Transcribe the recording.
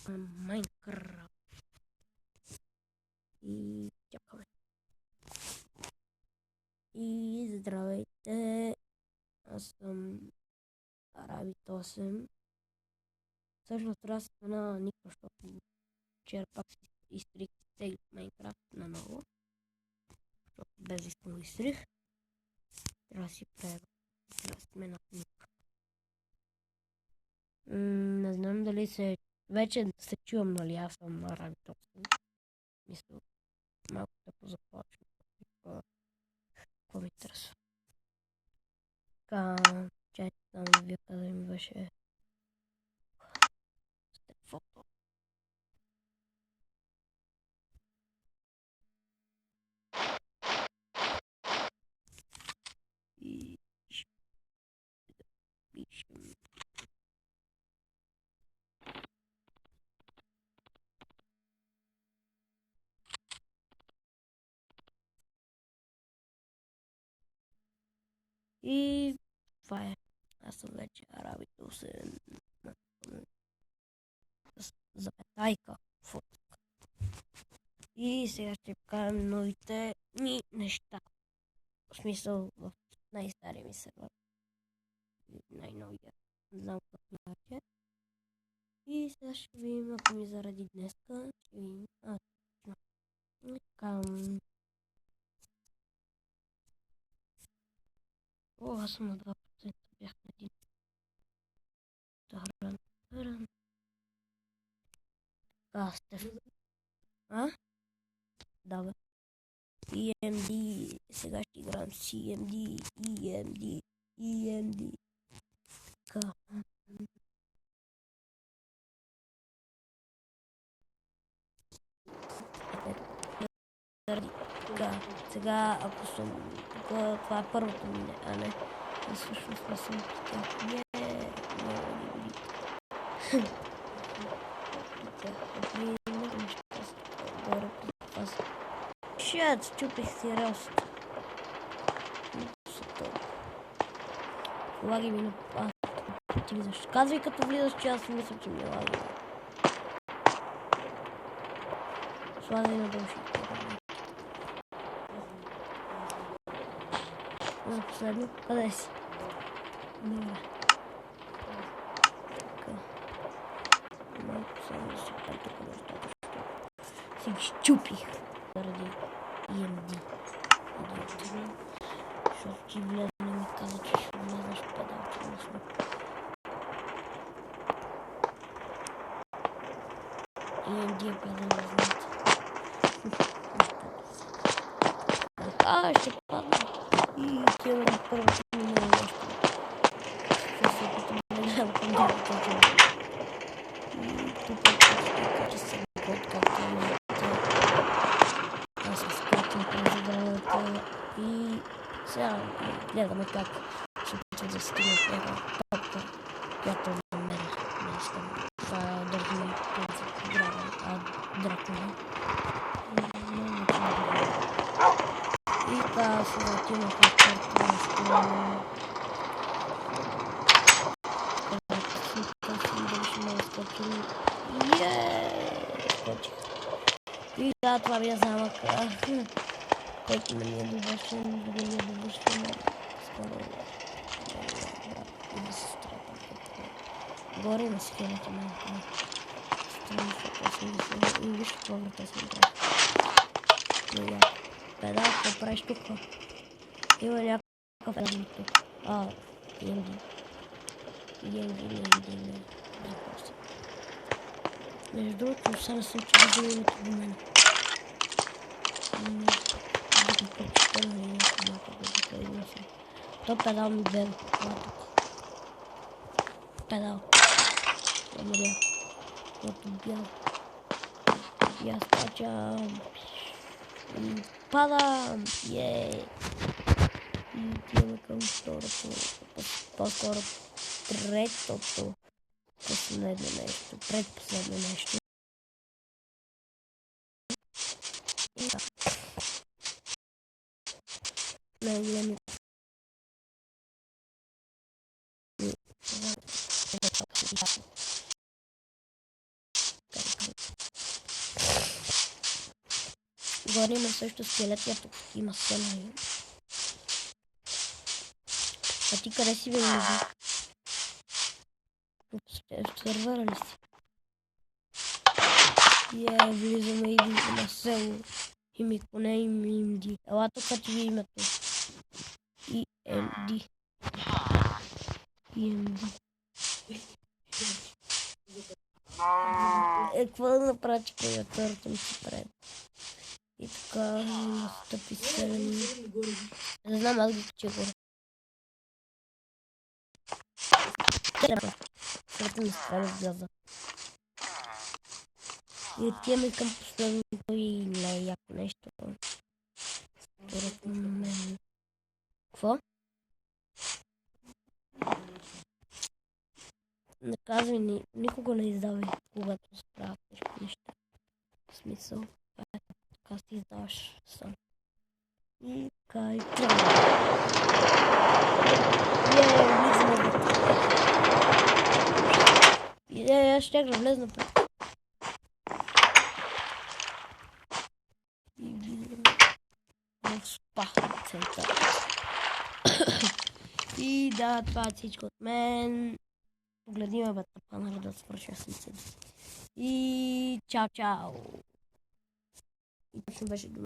Майнкрафт. И чакаме. И здравейте. Аз съм Арабит 8. Всъщност трябва да се на никто, защото вчера пак си изтрих цели Майнкрафт наново. Защото без искам го изтрих. Трябва да си правя. Трябва да сменя ник. Не знам дали се... Вече се чувам, нали? Аз съм Арабит 8. Мисля, малко да позапочна. Какво ми интересува? Така, чайте там да ви къде ми беше фото. И пишем. И това е. Аз съм вече Арабит 8 с запетайка фотка. И сега ще покажем новите ми неща. В смисъл в най-стария ми сервер. Най-новия. Не знам какво е. И сега ще видим, ако ми заради днеска. Ще видим. Така. О, аз съм на 2%. Бях на 1. Таран. Стеф. Да, бе. EMD. Сега ще играем CMD. EMD. Така. Така. Сега, ако съм тук, това е първото ми, а не. Всъщност не съм тук. Шет, счупих си релсът. Лаги ми на... ти влизаш. Казвай като влизаш, че аз мисля, че ми лаги. Слагай на дължите. За последно. Къде си? Добре. Така. Малко само да се прави тук нещата. Си ги счупих. Заради EMD. Защото ти влезе не ми каза, че ще влезеш в педалче на сме. EMD е педал, не знаете. Ще падна. И отиваме на първото минало нещо. Ще се опитам да гледам към другото. И тук че се год, както виждате. Аз се скачам през игралата и сега гледаме как ще опитам да стигна в една топка, която намерих. Не искам. Това държи принцип дракона. И така се въртим в първото нещо. Скочих. И да, това ми е замък. Който не ми е довършен, да ми е довършен. Скоро и да се стрепа. Горе на скелета малко. Странно, защото съм мисля. И виж какво врата съм правил. Педал, какво правиш тук? Има някакъв педал тук. EMD. Не. Между другото, сега не съм че видя името до мен. Да го прочета, нали, малко да го къдинася. То педал ми бе тук. Педал. Благодаря. Което бял. И аз скачам. Падам! Ей! И отиваме към второто. По-скоро третото. Последно нещо. Предпоследно нещо. Най-големи. Отгоре има също скелети, а тук има сцена. А ти къде си, бе, Миги? В сервера ли си? Влизаме и на село. И ми коне и ми имди. Ела тук ти ви името. EMD. EMD. Какво да направя, че клавиатурата ми се пред? И така настъпи 7. Не знам, аз ги кача горе. Сърта ми стане в газа. И отиваме към последното и най-яко нещо. Според мен. Какво? Не казвай, никога не издавай, когато се правят неща. В смисъл, така си издаваш сам. И кай трябва. Влизаме вътре. Аз ще да влезна пред. И влизаме в спа център. И да, това е всичко от мен. Погледиме бе тъпанър да свърша с И чао, чао. И точно беше